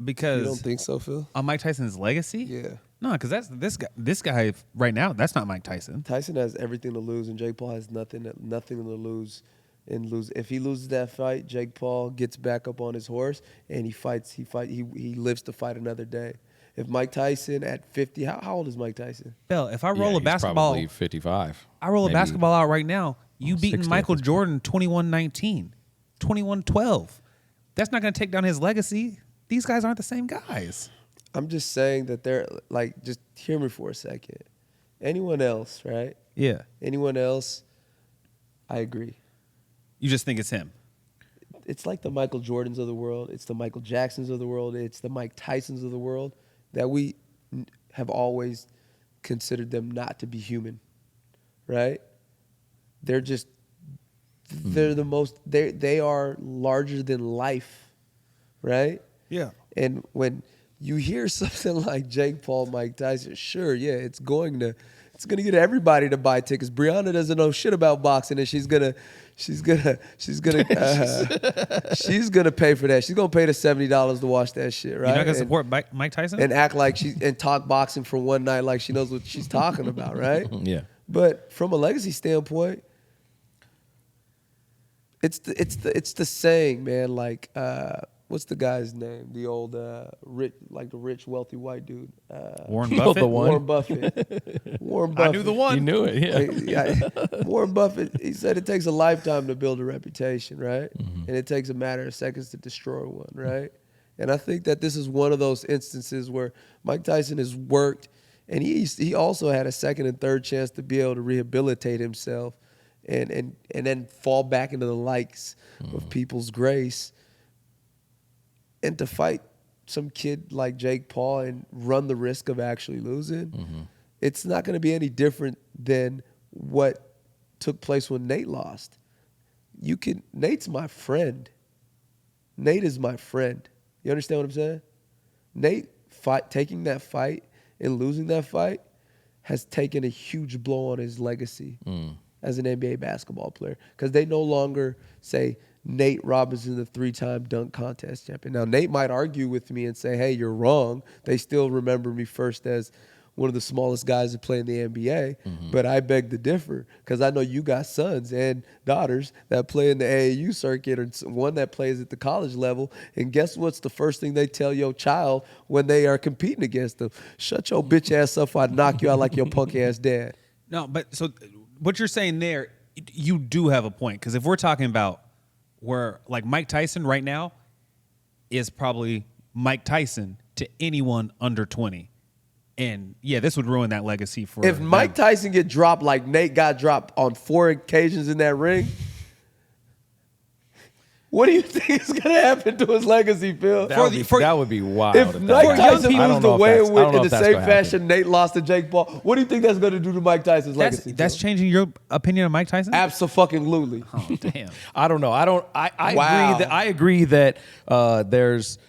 Because You don't think so, Phil? on Mike Tyson's legacy? Yeah. No, because that's this guy right now. That's not Mike Tyson. Tyson has everything to lose, and Jake Paul has nothing to lose. If he loses that fight, Jake Paul gets back up on his horse and he fights. He lives to fight another day. If Mike Tyson at 50, how old is Mike Tyson? Bill, if I roll a basketball, probably 55. I roll a Maybe. basketball out right now. You beating 60 Michael at this Jordan 21-19, 21-12. That's not going to take down his legacy. These guys aren't the same guys. I'm just saying that they're like, just hear me for a second. Anyone else, right? Yeah. Anyone else, I agree. You just think it's him. It's like the Michael Jordans of the world. It's the Michael Jacksons of the world. It's the Mike Tysons of the world that we have always considered them not to be human, right? They're just, they're the most, they are larger than life, right? Yeah. And when you hear something like Jake Paul, Mike Tyson, sure, yeah, it's going to get everybody to buy tickets. Briana doesn't know shit about boxing, and she's gonna pay for that. She's gonna pay the $70 to watch that shit, right? You're not going to support Mike Tyson? and act like and talk boxing for one night like she knows what she's talking about, right? Yeah. But from a legacy standpoint, it's the saying, man. Like, what's the guy's name? The old rich, wealthy white dude. Warren You know Buffett? the one. Warren Buffett. Warren Buffett. I knew the one. You knew it, yeah. Warren Buffett, he said it takes a lifetime to build a reputation, right? And it takes a matter of seconds to destroy one, right? And I think that this is one of those instances where Mike Tyson has worked, and he also had a second and third chance to be able to rehabilitate himself and then fall back into the likes of people's grace. And to fight some kid like Jake Paul and run the risk of actually losing, it's not going to be any different than what took place when Nate lost. Nate's my friend. Nate is my friend. You understand what I'm saying? Nate taking that fight and losing that fight has taken a huge blow on his legacy as an NBA basketball player, because they no longer say Nate Robinson, the 3-time dunk contest champion. Now, Nate might argue with me and say, hey, you're wrong. They still remember me first as one of the smallest guys to play in the NBA. But I beg to differ, because I know you got sons and daughters that play in the AAU circuit, or one that plays at the college level. And guess what's the first thing they tell your child when they are competing against them? Shut your bitch ass up or I knock you out like your punk ass dad. No, but so what you're saying there, you do have a point. Because if we're talking about where, like, Mike Tyson right now is probably Mike Tyson to anyone under 20. And, yeah, this would ruin that legacy for If Mike Tyson get dropped like Nate got dropped on 4 occasions in that ring, what do you think is going to happen to his legacy, Phil? That would be wild. If Mike Tyson loses the way in in the same fashion Nate lost to Jake Paul, what do you think that's going to do to Mike Tyson's legacy? That's Phil? changing your opinion of Mike Tyson? Absolutely. Oh, damn. I don't know. I Wow. agree that there's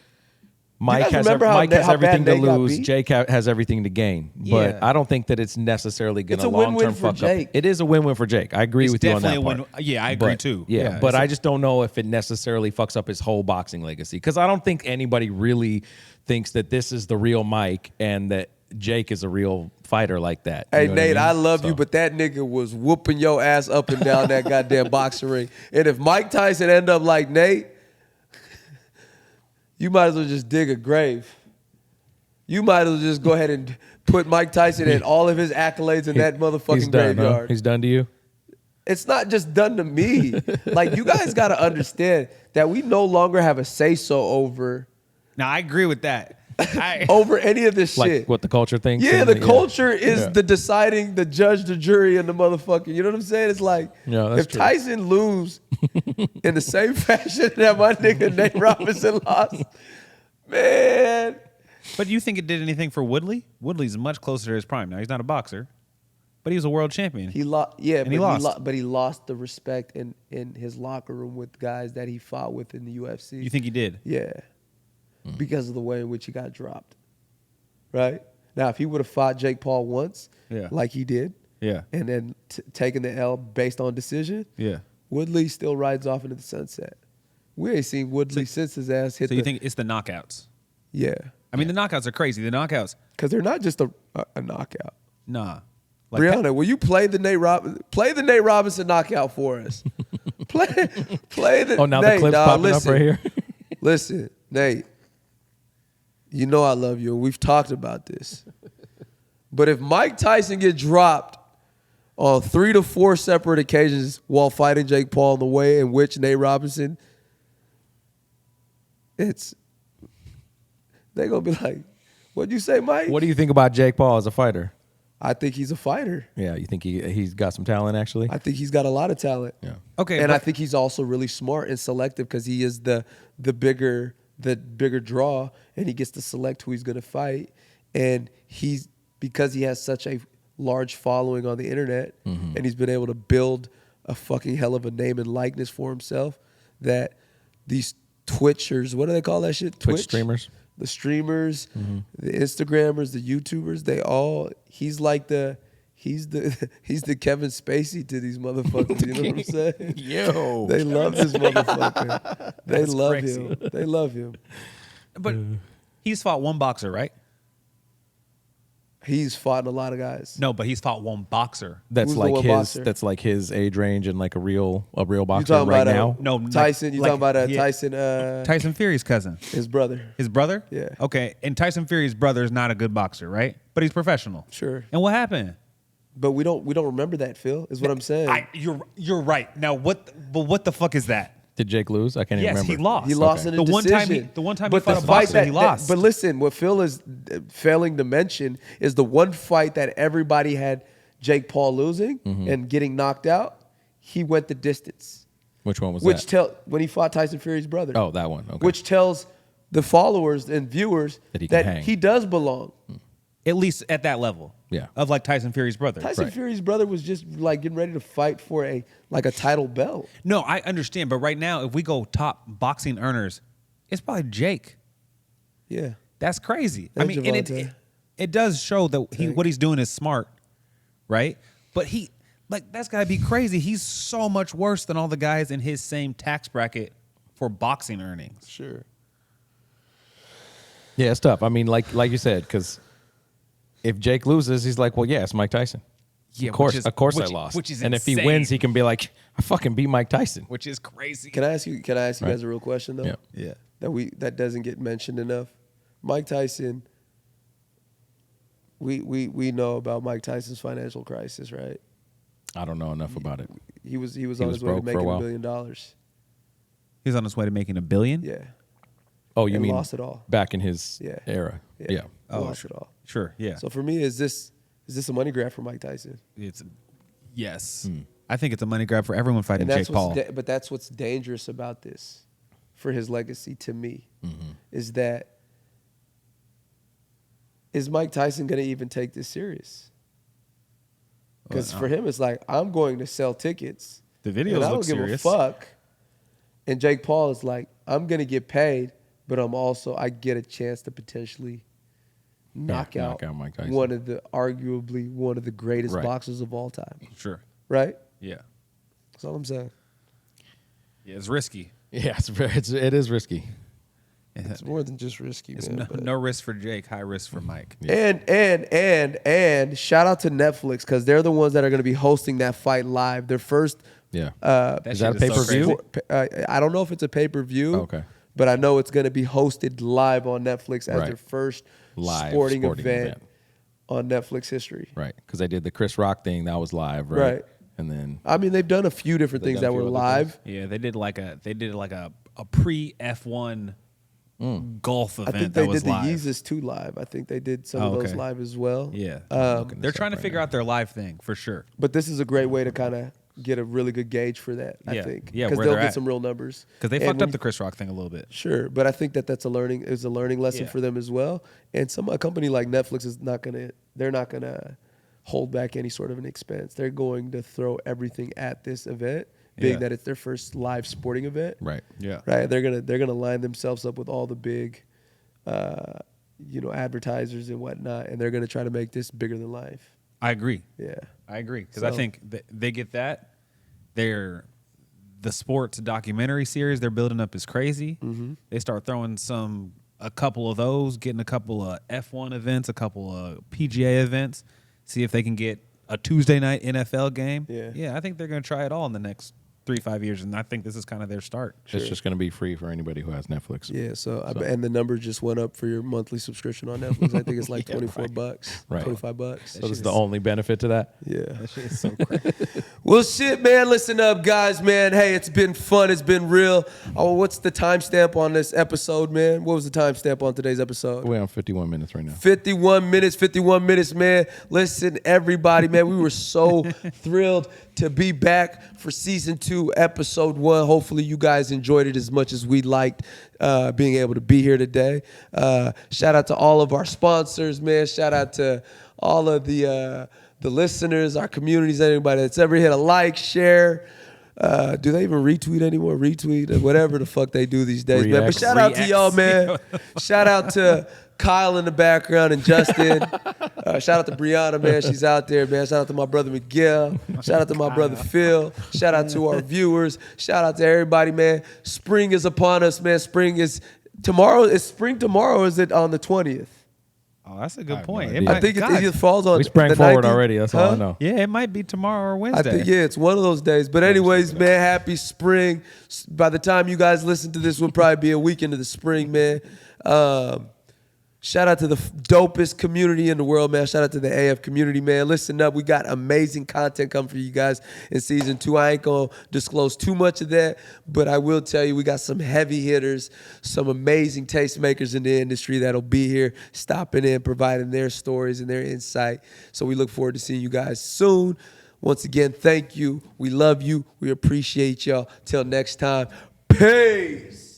Mike guys has remember how everything bad to Nate got lose. beat? Jake has everything to gain. But Yeah. I don't think that it's necessarily going It's to a long win-win term for fuck Jake. up. It is a win-win for Jake. I agree It's with you on that definitely a part. win. Yeah, I agree too. Yeah, but I just don't know if it necessarily fucks up his whole boxing legacy, because I don't think anybody really thinks that this is the real Mike and that Jake is a real fighter like that. You Hey, know what Nate, I mean? love So- you, but that nigga was whooping your ass up and down that goddamn boxing ring. And if Mike Tyson end up like Nate, you might as well just dig a grave. You might as well just go ahead and put Mike Tyson and all of his accolades in that motherfucking He's done, huh? graveyard. He's done to you? It's not just done to me. Like, you guys got to understand that we no longer have a say-so over Now, I agree with that. over any of this Like shit. what the culture thinks? Yeah, and the culture is Yeah. the deciding, the judge, the jury, and the motherfucker. You know what I'm saying? It's like, Yeah, that's if true. Tyson lose in the same fashion that my nigga Nate Robinson lost, man. But do you think it did anything for Woodley? Woodley's much closer to his prime now. He's not a boxer, but he was a world champion. He lost, yeah, And he lost. but he lost the respect in his locker room with guys that he fought with in the UFC. You think he did? Yeah, because of the way in which he got dropped. Right now, if he would have fought Jake Paul once, Yeah. like he did, Yeah. and then taken the L based on decision, Yeah. Woodley still rides off into the sunset. We ain't seen Woodley since his ass hit. So you think it's the knockouts? Yeah, I mean, the knockouts are crazy. The knockouts, because they're not just a knockout. nah. Like Briana, will you play the Nate Robinson knockout for us? play the. Oh, now Nate, the clip's dawg, popping listen, up right here. Listen, Nate. You know I love you, and we've talked about this. But if Mike Tyson get dropped on 3 to 4 separate occasions while fighting Jake Paul in the way in which Nate Robinson, they gonna be like, "What'd you say, Mike?" What do you think about Jake Paul as a fighter? I think he's a fighter. Yeah, you think he's got some talent actually? I think he's got a lot of talent. Yeah. Okay, and but- I think he's also really smart and selective because he is the bigger draw, and he gets to select who he's going to fight. And because he has such a large following on the internet, and he's been able to build a fucking hell of a name and likeness for himself, that these Twitchers, what do they call that shit? Twitch streamers. The streamers, the Instagrammers, the YouTubers, he's the Kevin Spacey to these motherfuckers. You know what I'm saying? Yo. They love this motherfucker. They That's love crazy. him. They love him. But he's fought one boxer, right? He's fought a lot of guys. No, but he's fought one boxer. That's Who's the like one his. boxer? That's like his age range and like a real You boxer talking right about now. No, like- Tyson? You like- talking about yeah. Tyson? Tyson Fury's cousin. His brother. His brother? Yeah. Okay, and Tyson Fury's brother is not a good boxer, right? But he's professional. Sure. And what happened? But we don't remember that, Phil. Is what I'm saying. You're right. Now what the fuck is that? Did Jake lose? I can't even Yes, remember. he lost. He lost Okay. in a The one time decision. he But fought the a fight boxer, he lost. But listen, what Phil is failing to mention is the one fight that everybody had Jake Paul losing and getting knocked out. He went the distance, Which one was which that? when he fought Tyson Fury's brother. Oh, that one. Okay. Which tells the followers and viewers That he can hang. he does belong. At least at that level. Yeah. Of like Tyson Fury's brother. Tyson Right. Fury's brother was just like getting ready to fight for a title belt. No, I understand, but right now, if we go top boxing earners, it's probably Jake. Yeah. That's crazy. And I mean, and Javante. it does show that what he's doing is smart, right? But that's gotta be crazy. He's so much worse than all the guys in his same tax bracket for boxing earnings. Sure. Yeah, it's tough. I mean, like you said, because if Jake loses, he's like, well, yeah, it's Mike Tyson. Yeah, of course, which is- of course, which- I lost. which is and if he insane. wins, he can be like, I fucking beat Mike Tyson. Which is crazy. Can I ask you Right. guys a real question though? Yeah. Yeah. That doesn't get mentioned enough. Mike Tyson. We know about Mike Tyson's financial crisis, right? I don't know enough about it. He was on was his way to broke for a making $1 while. billion. He's on his way to making $1 billion. Yeah. Oh, you And mean lost it all. back in his Yeah. era? Yeah. Lost it all. Sure. Yeah. So for me, is this a money grab for Mike Tyson? It's yes. I think it's a money grab for everyone fighting And that's Jake Paul. but that's what's dangerous about this for his legacy to me Mm-hmm. is that is Mike Tyson going to even take this serious? Because for him, it's like, I'm going to sell tickets. The videos and I don't look give serious. a fuck. And Jake Paul is like, I'm going to get paid, but I get a chance to potentially knock out Mike Tyson. arguably one of the greatest Right. boxers of all time. Sure. Right? Yeah. That's all I'm saying. Yeah. It's risky. Yeah, it is risky. It's more than just risky, It's man. but- no risk for Jake, high risk for Mike. And shout out to Netflix because they're the ones that are going to be hosting that fight live. Their first, Yeah. That Is shit that a is so pay-per-view? crazy. I don't know if it's a pay-per-view. Okay. but I know it's going to be hosted live on Netflix as Right. their first Live sporting sporting event event. on Netflix history. Right, because they did the Chris Rock thing that was live, right? Right. And then I mean, they've done a few different They've things done that a were few other live. Yeah, they did like a pre F1 golf I event think that they was did the live. Yeezus 2 live. I think they did some Oh, of those okay. live as well. Yeah, looking they're this trying up to right figure now. out their live thing for sure. But this is a great way to kind of get a really good gauge for that, I Yeah. think. Yeah, Because where they'll they're get at. some real numbers. Because they And fucked when up the Chris Rock thing a little bit. Sure, but I think that's a learning lesson Yeah. for them as well. And a company like Netflix they're not gonna hold back any sort of an expense. They're going to throw everything at this event, being Yeah. that it's their first live sporting event. right. Yeah. Right. They're gonna line themselves up with all the big, advertisers and whatnot, and they're gonna try to make this bigger than life. I agree. Yeah. I agree because I So- think they get that. The sports documentary series they're building up is crazy. Mm-hmm. They start throwing a couple of those, getting a couple of F1 events, a couple of PGA events, see if they can get a Tuesday night NFL game. Yeah. I think they're going to try it all in the next 3-5 years, and I think this is kind of their start. It's just going to be free for anybody who has Netflix. Yeah, and the number just went up for your monthly subscription on Netflix. I think it's like Yeah, $24, Right. $25. So this is the only benefit to that. Yeah. That shit is so crazy. Well, shit, man. Listen up, guys, man. Hey, it's been fun. It's been real. Oh, what's the timestamp on this episode, man? What was the timestamp on today's episode? We're on 51 minutes right now. 51 minutes, man. Listen, everybody, man, we were so thrilled to be back for season 2, episode 1. Hopefully you guys enjoyed it as much as we liked being able to be here today. Shout out to all of our sponsors, man. Shout out to all of the listeners, our communities, anybody that's ever hit a like, share. Do they even retweet anymore? Retweet, whatever the fuck they do these days, man. But shout out to y'all, man. Shout out to Kyle in the background and Justin. Shout out to Briana, man. She's out there, man. Shout out to my brother Miguel. Shout out to my brother Phil. Shout out to our viewers. Shout out to everybody, man. Spring is upon us, man. Spring is tomorrow. Is spring tomorrow or is it on the 20th? Oh, that's a good have point. no It idea. might- I think it God. either falls on We sprang the forward 19th. already. That's all I Huh? know. Yeah, it might be tomorrow or I Wednesday. think, yeah, it's one of those days. But anyways, man, happy spring. By the time you guys listen to this, we'll probably be a week into the spring, man. Shout out to the dopest community in the world, man. Shout out to the AF community, man. Listen up. We got amazing content coming for you guys in season 2. I ain't going to disclose too much of that, but I will tell you we got some heavy hitters, some amazing tastemakers in the industry that'll be here stopping in, providing their stories and their insight. So we look forward to seeing you guys soon. Once again, thank you. We love you. We appreciate y'all. Till next time, peace.